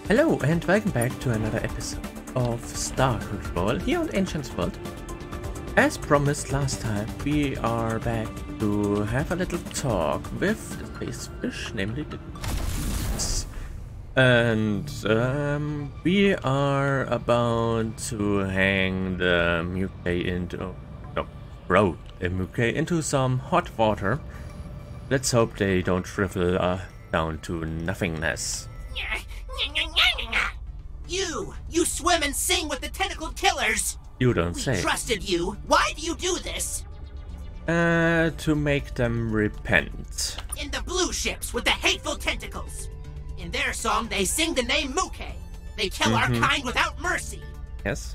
Hello and welcome back to another episode of Star Control here on Ancientsworld. As promised last time, we are back to have a little talk with the space fish, namely the Pinthis. And we are about to hang the Mukay into... throw the Mukay into some hot water. Let's hope they don't shrivel down to nothingness. You swim and sing with the tentacled killers! You don't say. We trusted you. Why do you do this? To make them repent. In the blue ships with the hateful tentacles. In their song, they sing the name Mukay. They kill our kind without mercy. Yes.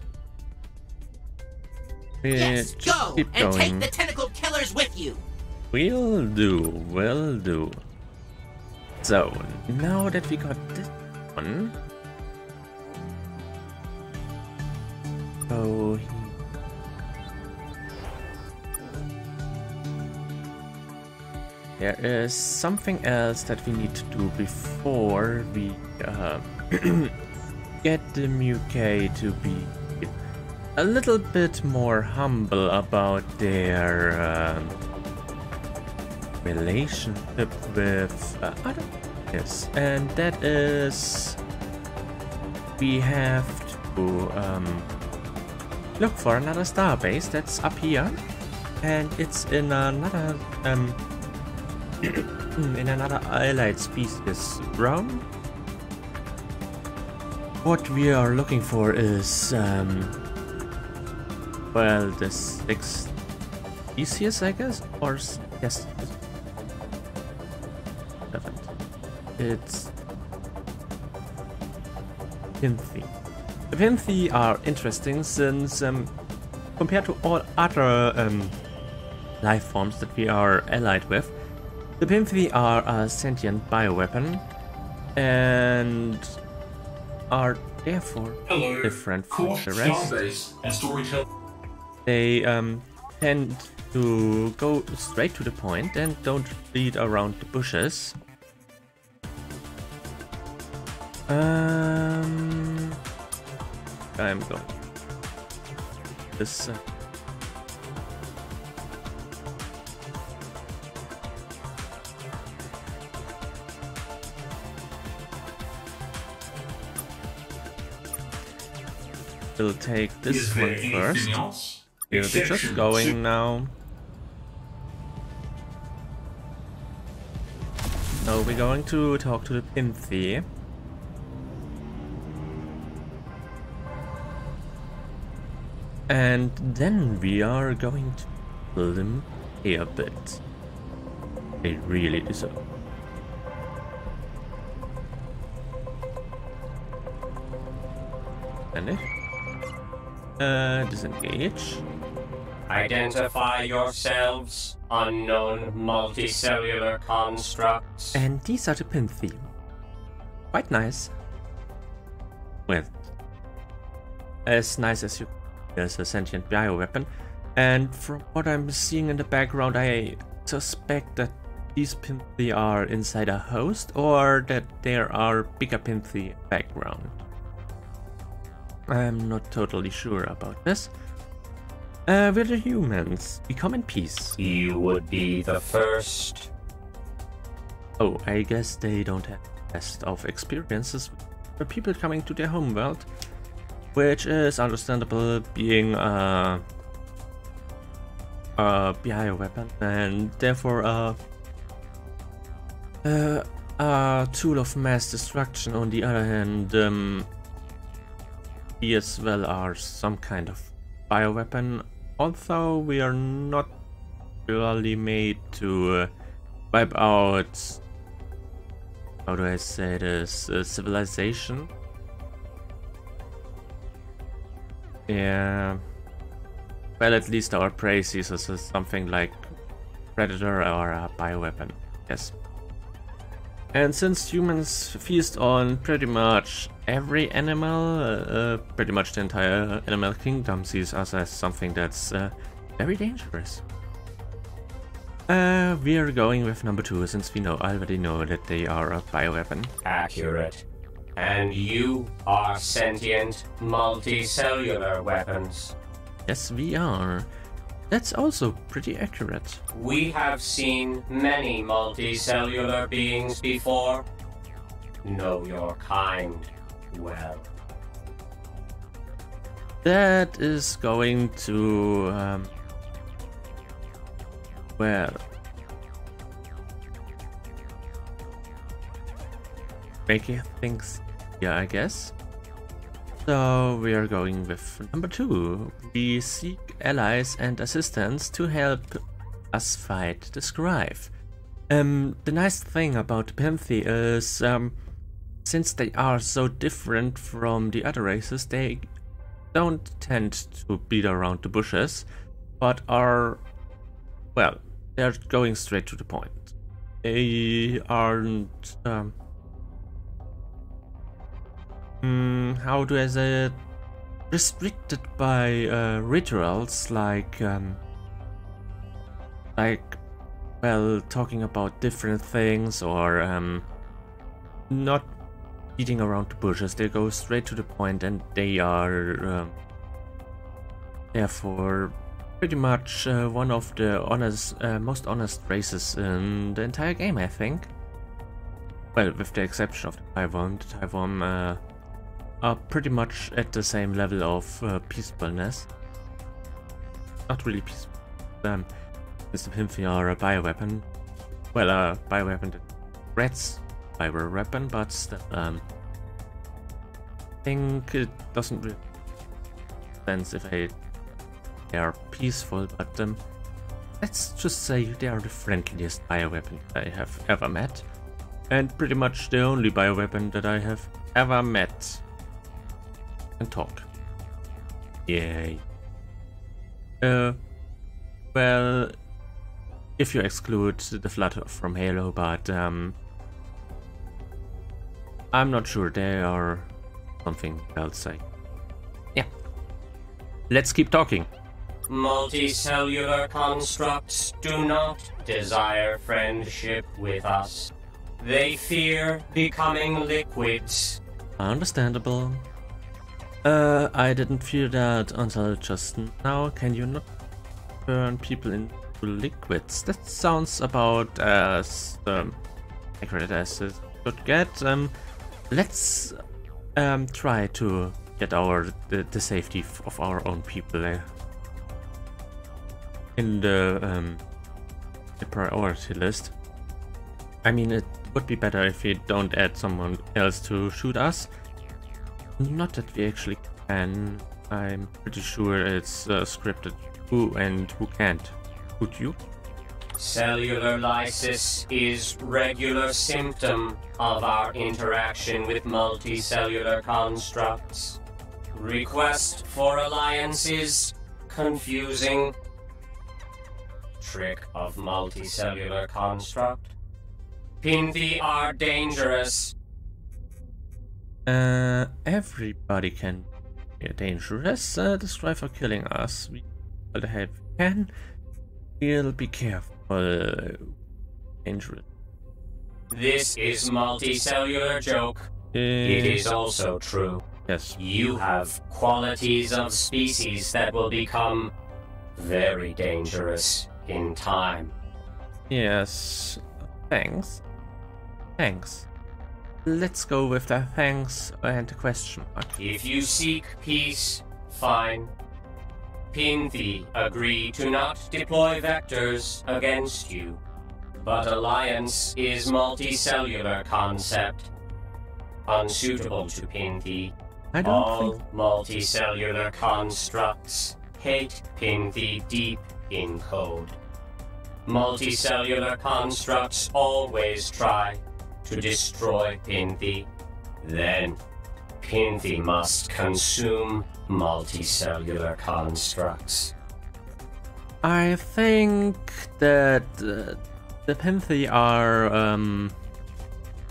Yes, go and going. take the tentacled killers with you. Will do. So, now that we got this one... Oh, there is something else that we need to do before we get the Mukay to be a little bit more humble about their relationship with other. Yes, and that is we have to look for another starbase that's up here, and it's in another in another allied species realm. What we are looking for is well, the sixth species, I guess, or yes, it's Pinthi. The Pinthi are interesting since, compared to all other life forms that we are allied with, the Pinthi are a sentient bioweapon and are therefore different from the rest. They tend to go straight to the point and don't beat around the bushes. I'm going this we'll take this one first. We'll be just going now. So we're going to talk to the Pinthi. And then we are going to kill them a bit. They really deserve. And disengage. Identify yourselves, unknown multicellular constructs. And these are the Pinthi. Quite nice. Well, as nice as you. There's a sentient bioweapon, and from what I'm seeing in the background, I suspect that these Pinthi are inside a host, or that there are bigger Pinthi background. I'm not totally sure about this. We're the humans. We come in peace. You would be the first. Oh, I guess they don't have the best of experiences with people coming to their homeworld. Which is understandable, being a bioweapon and therefore a tool of mass destruction. On the other hand, we as well are some kind of bioweapon, although we are not really made to wipe out, how do I say this, civilization. Yeah, well, at least our prey sees us as something like predator or a bioweapon, yes. And since humans feast on pretty much every animal, pretty much the entire animal kingdom sees us as something that's very dangerous. We are going with number 2 since we already know that they are a bioweapon. Accurate. And you are sentient multicellular weapons. Yes, we are. That's also pretty accurate. We have seen many multicellular beings before. Know your kind well. That is going to, well, making things here, I guess. So we are going with number 2. We seek allies and assistants to help us fight the Scribe. The nice thing about the Pinthi is, since they are so different from the other races, they don't tend to beat around the bushes, but are, well, they're going straight to the point. They aren't, how do I say it? Restricted by rituals like, well, talking about different things or not beating around the bushes. They go straight to the point, and they are therefore pretty much one of the most honest races in the entire game, I think. Well, with the exception of the Taiwan. The Taiwan are pretty much at the same level of peacefulness. Not really peaceful. Mr. Pinthi are a bioweapon. Well, a bioweapon that threats bioweapon, but still, I think it doesn't really make sense if they are peaceful, but let's just say they are the friendliest bioweapon I have ever met. And pretty much the only bioweapon that I have ever met. And talk. Yay. Well, if you exclude the Flood from Halo, but I'm not sure they are something else. Yeah. Let's keep talking. Multicellular constructs do not desire friendship with us. They fear becoming liquids. Understandable. I didn't fear that until just now. Can you not turn people into liquids? That sounds about as accurate as it could get. Let's try to get the safety of our own people in the priority list. I mean, it would be better if we don't add someone else to shoot us. Not that we actually can. I'm pretty sure it's scripted who and who can't. Could you? Cellular lysis is regular symptom of our interaction with multicellular constructs. Request for alliances confusing. Trick of multicellular construct. Pinthi are dangerous. Everybody can be dangerous. The strive for killing us. We will have can. We'll be careful. Dangerous. This is multicellular joke. It is also true. Yes. You have qualities of species that will become very dangerous in time. Yes. Thanks. Thanks. Let's go with the thanks and the question mark. If you seek peace, fine. Pinthi agree to not deploy vectors against you. But alliance is multicellular concept. Unsuitable to Pinthi. I don't All think... multicellular constructs hate Pinthi deep in code. Multicellular constructs always try to destroy Pinthi. Then, Pinthi must consume multicellular constructs. I think that the Pinthi are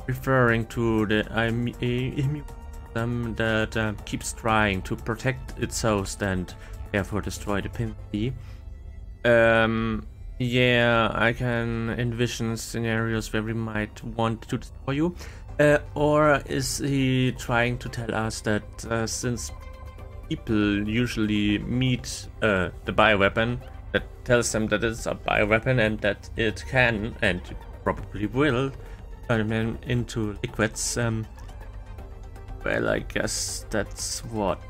referring to the immune system that keeps trying to protect its host and therefore destroy the Pinthi. Yeah, I can envision scenarios where we might want to destroy you. Or is he trying to tell us that since people usually meet the bioweapon, that tells them that it's a bioweapon and that it can, and probably will, turn them into liquids, well, I guess that's what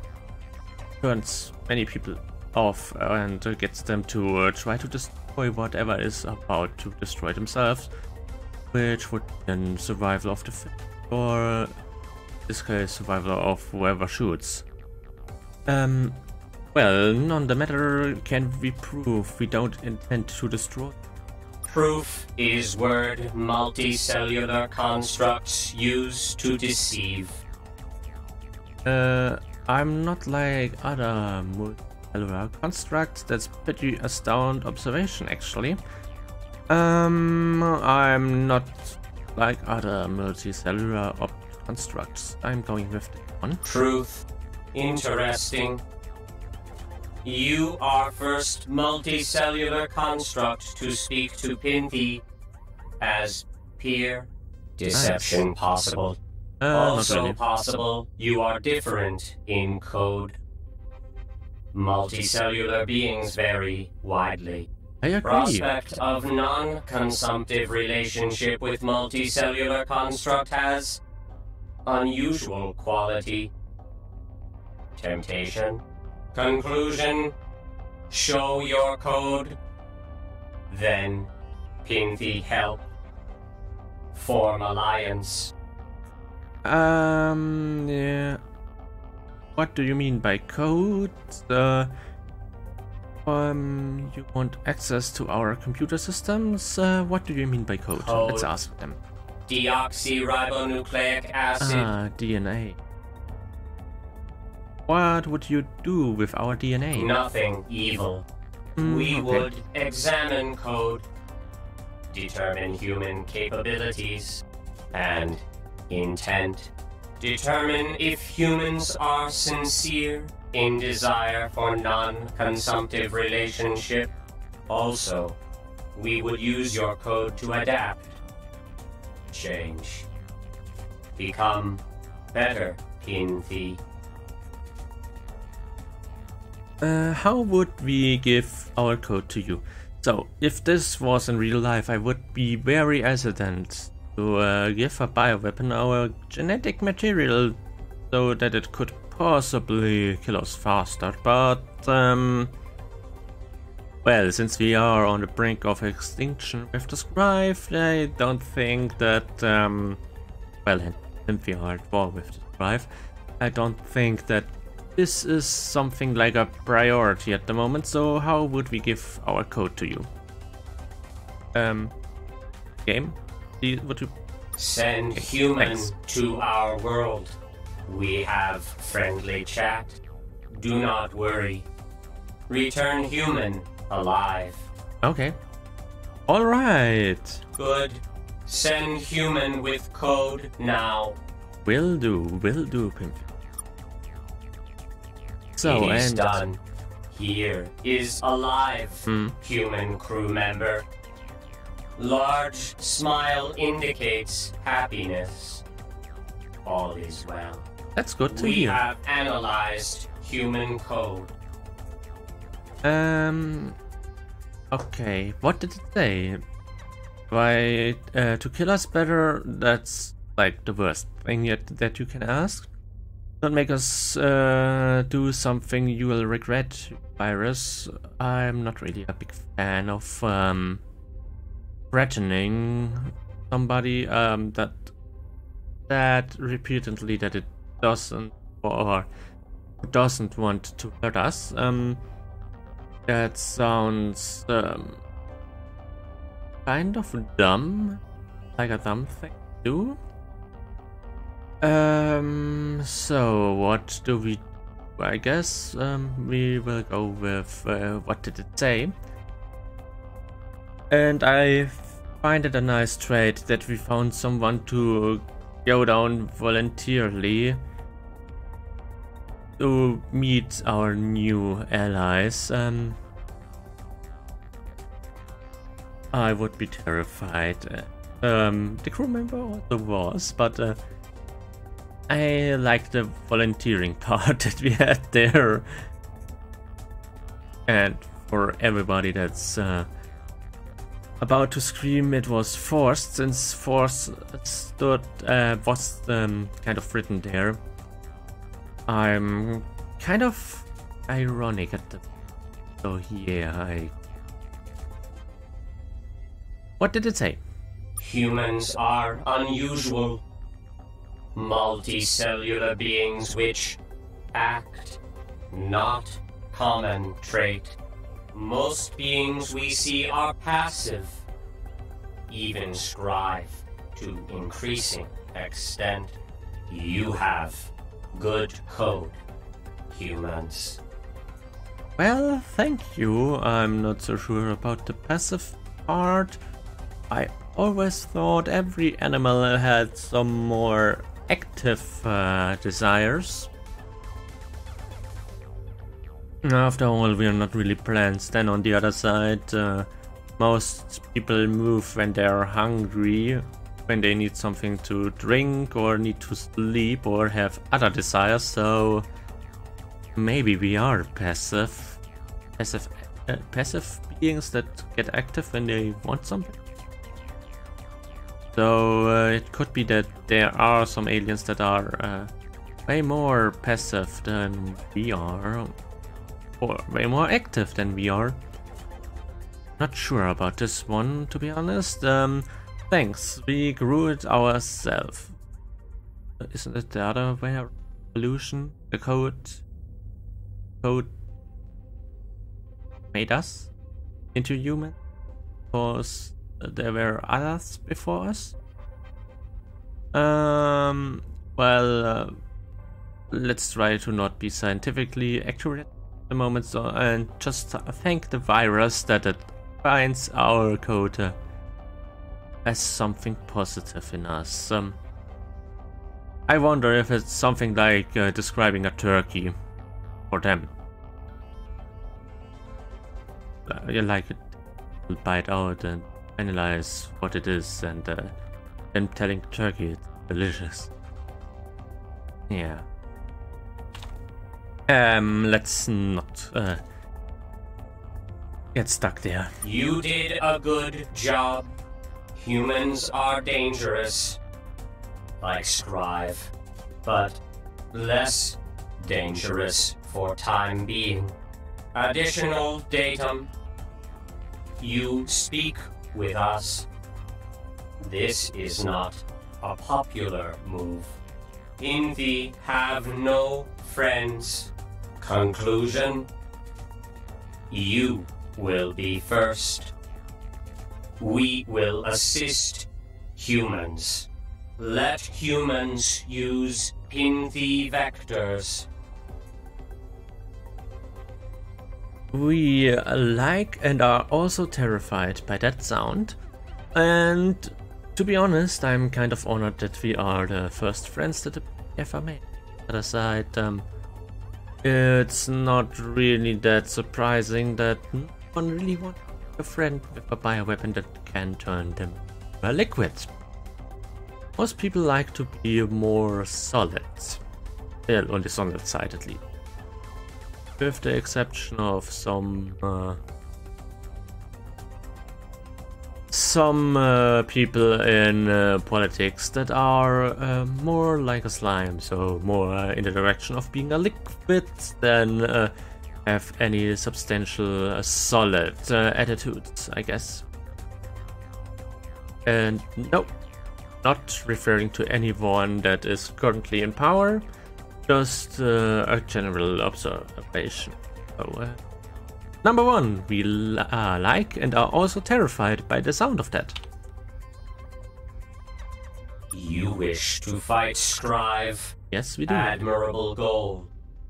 turns many people off and gets them to try to destroy whatever is about to destroy themselves, which would then survival of the fit, or in this case survival of whoever shoots. Well, none the matter can we prove we don't intend to destroy. Proof is word multicellular constructs use to deceive. I'm not like other multicellular constructs. That's pretty astounding observation, actually. I'm not like other multicellular constructs. I'm going with this one. Truth. Interesting. You are first multicellular construct to speak to Pinthi as peer. Deception Nice. possible. Not Also really. possible you are different in code. Multicellular beings vary widely. I agree. Prospect of non-consumptive relationship with multicellular construct has unusual quality. Temptation. Conclusion. Show your code. Then Pinthi help. Form alliance. Yeah. What do you mean by code? You want access to our computer systems? What do you mean by code? Code. Let's ask them. Deoxyribonucleic acid. Ah, DNA. What would you do with our DNA? Nothing evil. We okay. would examine code, determine human capabilities and intent, determine if humans are sincere in desire for non-consumptive relationship. Also, we would use your code to adapt, change, become better, Pinthi. How would we give our code to you? So, if this was in real life, I would be very hesitant to give a bioweapon our genetic material so that it could possibly kill us faster. But, well, since we are on the brink of extinction with the Scribe, I don't think that, well, since we are at war with the Scribe, I don't think that this is something like a priority at the moment, so how would we give our code to you? Game? Would you... Send Okay, human thanks. to our world. We have friendly chat. Do not worry. Return human alive. Okay. Alright. Good. Send human with code now. Will do, Pinthi. So, It is and... done. Here is alive, Hmm. human crew member. Large smile indicates happiness. All is well. That's good to We hear. have analyzed human code. Okay, what did it say? Why, to kill us better, that's like the worst thing yet that you can ask. Don't make us do something you will regret, virus. I'm not really a big fan of threatening somebody that repeatedly that it doesn't or doesn't want to hurt us. That sounds kind of dumb, like a dumb thing to do. So what do we do? I guess we will go with what did it say? And I find it a nice trait that we found someone to go down voluntarily to meet our new allies. I would be terrified. The crew member also was, but I like the volunteering part that we had there. And for everybody that's about to scream, it was forced, since force was kind of written there. I'm kind of ironic at the... So yeah, What did it say? Humans are unusual, multicellular beings which act, not common trait. Most beings we see are passive, even strive to increasing extent. You have good code, humans. Well, thank you. I'm not so sure about the passive part. I always thought every animal had some more active desires. After all, we are not really plants. Then on the other side, most people move when they are hungry, when they need something to drink or need to sleep or have other desires, so maybe we are passive beings that get active when they want something. So it could be that there are some aliens that are way more passive than we are, or way more active than we are. Not sure about this one, to be honest. Thanks, we grew it ourselves. Isn't it the other way? Evolution? The code made us into human, because there were others before us. Well, let's try to not be scientifically accurate at the moment, so, and just thank the virus that it finds our code as something positive in us. I wonder if it's something like describing a turkey for them. You like it, bite out and analyze what it is, and then telling turkey it's delicious. Yeah. Let's not get stuck there. You did a good job. Humans are dangerous, like Scrive, but less dangerous for time being. Additional datum. You speak with us. This is not a popular move. Pinthi have no friends. Conclusion. You will be first. We will assist humans. Let humans use Pinthi vectors. We like and are also terrified by that sound, and to be honest, I'm kind of honored that we are the first friends that we ever made. On the other side, it's not really that surprising that no one really wants a friend with a bioweapon that can turn them into a liquid. Most people like to be more solid, well, on the solid side at least. With the exception of some people in politics that are more like a slime, so more in the direction of being a liquid than have any substantial solid attitudes, I guess. And no, not referring to anyone that is currently in power. Just a general observation. So, number one, we like and are also terrified by the sound of that. You wish to fight Scrive? Yes, we do. Admirable goal.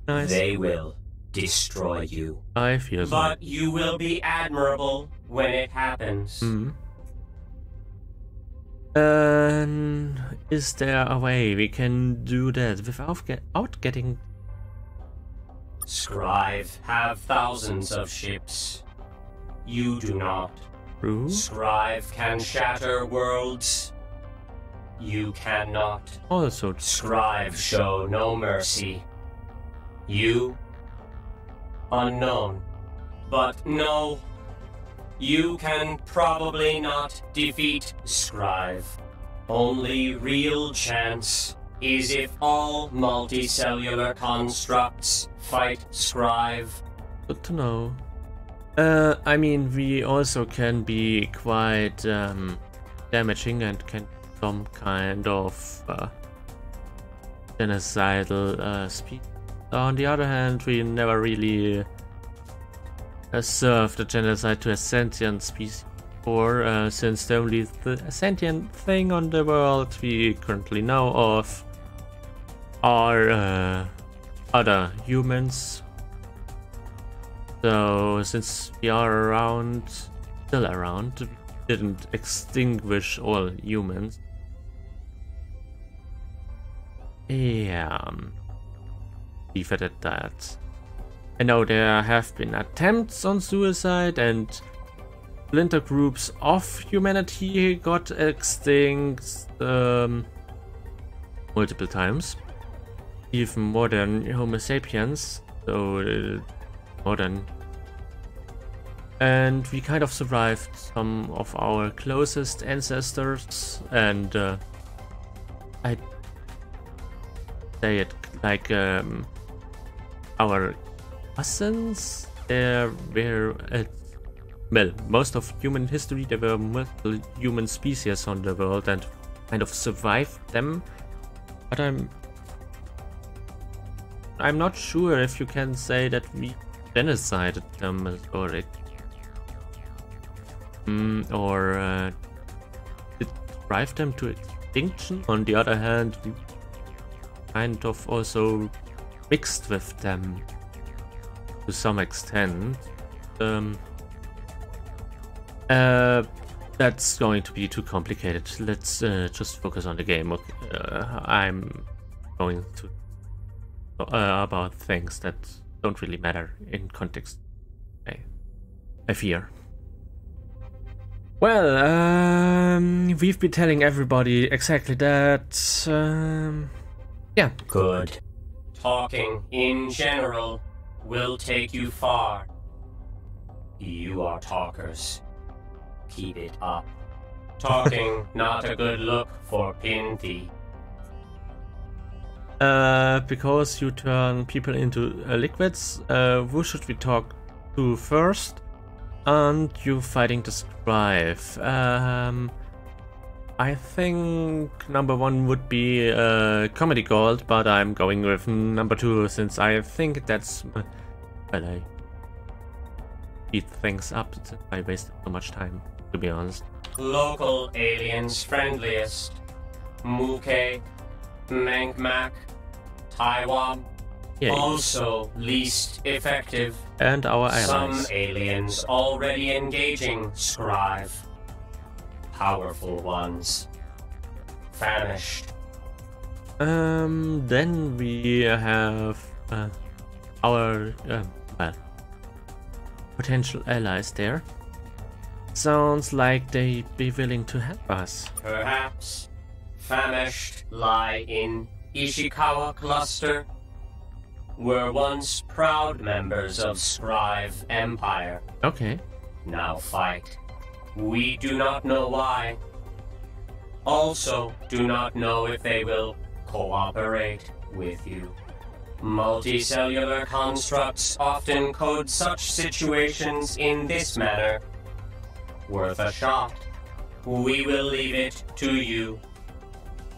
Nice. They will destroy you. I feel so. But you will be admirable when it happens. Is there a way we can do that without getting... Scrive have thousands of ships. You do not. True. Scrive can shatter worlds. You cannot. Also true. Scrive show no mercy. You, unknown. But no, you can probably not defeat Scrive. Only real chance is if all multicellular constructs fight Scrive. Good to know. I mean, we also can be quite damaging and can some kind of genocidal speed. On the other hand, we never really served the genocide to a sentient species before, since the only sentient thing on the world we currently know of are other humans. So, since we are still around, we didn't extinguish all humans. Yeah, leave it at that. I know there have been attempts on suicide and splinter groups of humanity got extinct multiple times. Even more than Homo sapiens, so modern. And we kind of survived some of our closest ancestors, and I say it like our cousins. There were well, most of human history there were multiple human species on the world and kind of survived them, but I'm not sure if you can say that we genocided them or did drive them to extinction. On the other hand, we kind of also mixed with them to some extent. That's going to be too complicated. Let's just focus on the game. Okay. I'm going to about things that don't really matter in context. I fear. Well, we've been telling everybody exactly that. Yeah. Good. Talking in general will take you far. You are talkers. Keep it up. Talking not a good look for Pinthi. Because you turn people into liquids, who should we talk to first? And you fighting the Scrive. I think number one would be Comedy Gold, but I'm going with number two since I think that's well, I speed things up since I wasted so much time, to be honest. Local aliens friendliest. Mukay, Mankmak, Taiwan. Yeah, also least effective. and our allies. Some aliens already engaging Scrive. Powerful ones. Famished. Then we have our well, potential allies there. Sounds like they'd be willing to help us. Perhaps. Famished lie in Ishikawa cluster. Were once proud members of Scrive Empire. Okay. Now fight. We do not know why. Also, do not know if they will cooperate with you. Multicellular constructs often code such situations in this manner. Worth a shot. We will leave it to you.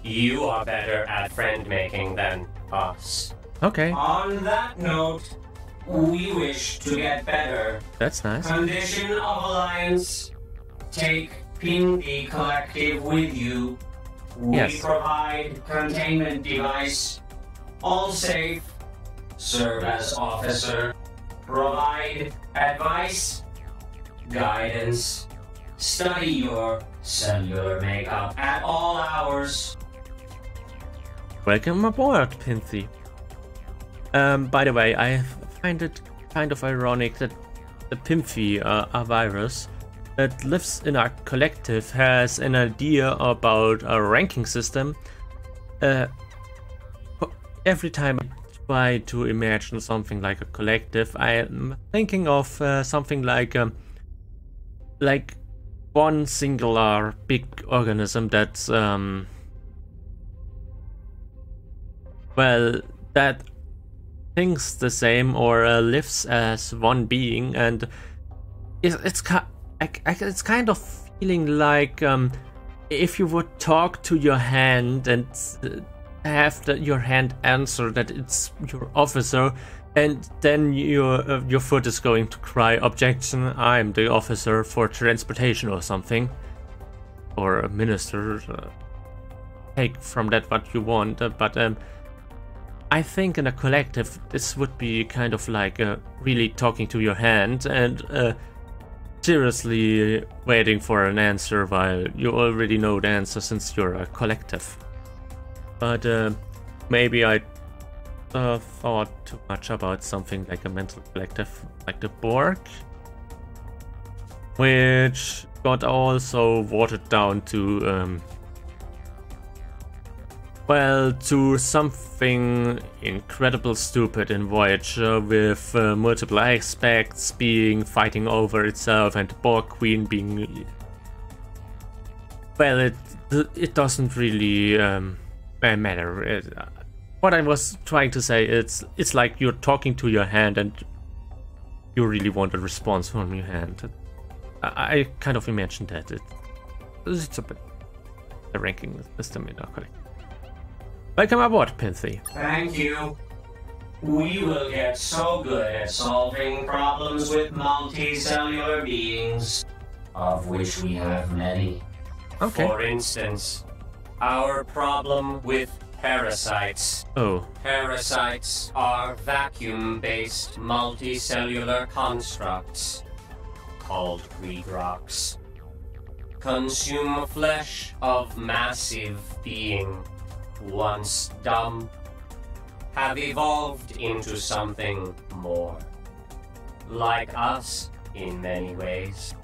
You are better at friend making than us. Okay. On that note, we wish to get better. That's nice. Condition of alliance. Take Pinthi Collective with you. We Yes. provide containment device. All safe. Serve as officer. Provide advice. Guidance. Study your cellular makeup at all hours. Welcome aboard, Pinthi. By the way, I find it kind of ironic that the Pinthi, a virus, that lives in our collective has an idea about a ranking system. Every time I try to imagine something like a collective, I'm thinking of something like one singular big organism that's well, that thinks the same or lives as one being, and it's kind of feeling like if you would talk to your hand and have your hand answer that it's your officer, and then your foot is going to cry, "Objection, I'm the officer for transportation," or something, or a minister. Take from that what you want, but I think in a collective this would be kind of like really talking to your hand and seriously waiting for an answer while you already know the answer since you're a collective. But maybe I thought too much about something like a mental collective like the Borg, which got also watered down to well, to something incredible stupid in Voyager, with multiple aspects being fighting over itself and the Borg Queen being... Well, it doesn't really matter. What I was trying to say, it's like you're talking to your hand and you really want a response from your hand. I kind of imagined that. It's a bit the ranking system in our collective. Welcome aboard, Pinthi. Thank you. We will get so good at solving problems with multicellular beings, of which we have many. Okay. For instance, our problem with parasites. Oh. Parasites are vacuum-based multicellular constructs called Regrox. Consume flesh of massive being. Once dumb, have evolved into something more. Like us, in many ways.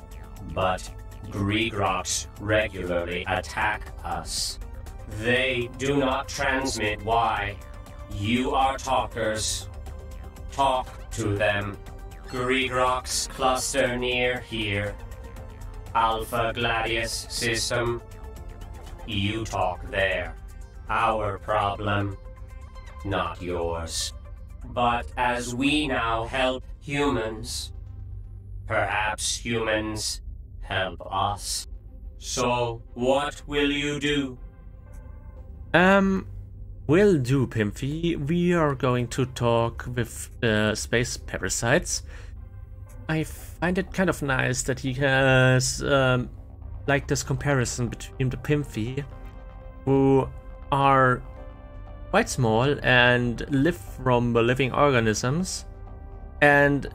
But Regrox regularly attack us. They do not transmit why. You are talkers. Talk to them. Regrox cluster near here. Alpha Gladius system. You talk there. Our problem, not yours. But as we now help humans, perhaps humans help us. So, what will you do? Will do, Pinthi. We are going to talk with the space parasites. I find it kind of nice that he has, like this comparison between the Pinthi, who are quite small and live from living organisms, and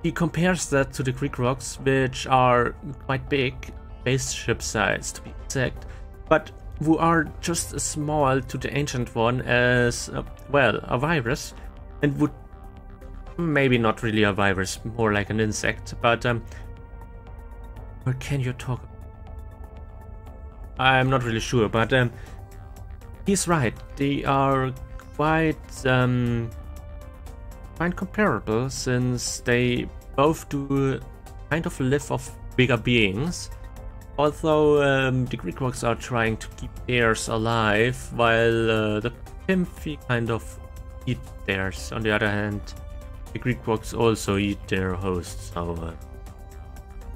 he compares that to the Greek rocks, which are quite big, spaceship size to be exact, but who are just as small to the ancient one as, well, a virus, and would maybe not really a virus, more like an insect, but what can you talk about? I'm not really sure, but he's right. They are quite comparable, since they both do kind of live off bigger beings. Although the Greek rocks are trying to keep theirs alive, while the Pinthi kind of eat theirs. On the other hand, the Greek rocks also eat their hosts. So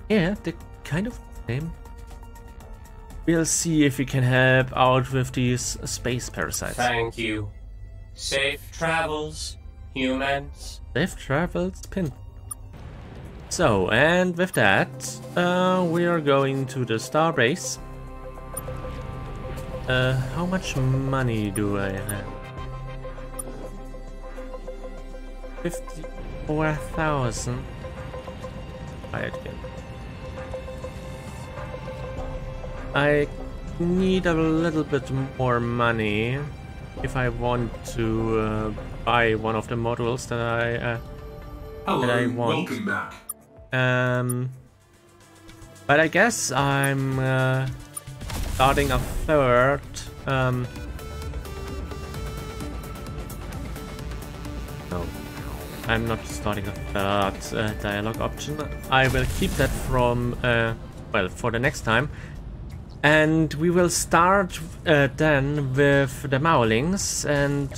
yeah, they're kind of the same. We'll see if we can help out with these space parasites. Thank you. Safe travels, humans. Safe travels, Pinthi. So, and with that, we are going to the starbase. How much money do I have? 54,000. Try it again. I need a little bit more money if I want to buy one of the modules that I want. Welcome back. But I guess I'm starting a third. No, I'm not starting a third dialogue option. I will keep that from, well, for the next time. And we will start then with the Maulings and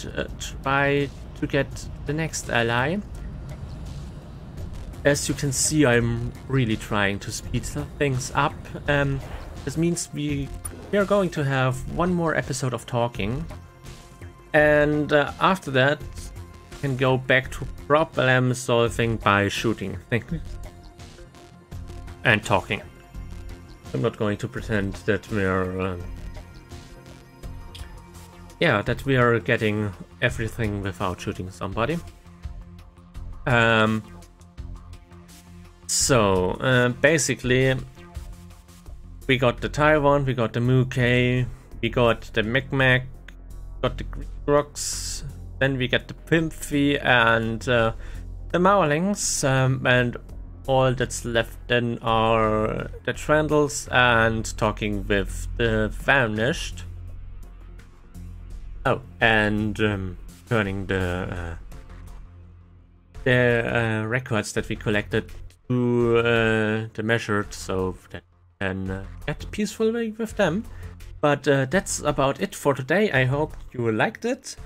try to get the next ally. As you can see, I'm really trying to speed things up. This means we are going to have one more episode of talking. And after that, we can go back to problem solving by shooting things and talking. I'm not going to pretend that we're that we are getting everything without shooting somebody. So basically, we got the Taiwan, we got the Mukay, we got the Micmac, got the Greek rocks, then we get the Pinthi and the Maulings, and all that's left then are the Trandles and talking with the Vanished. Oh, and turning the records that we collected to the measured, so that we can get peacefully with them. But that's about it for today. I hope you liked it.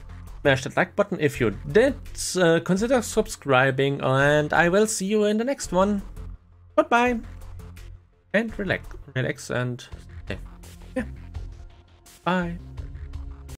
Smash that like button if you did. Consider subscribing, and I will see you in the next one. Goodbye. And relax and stay. Yeah. Bye.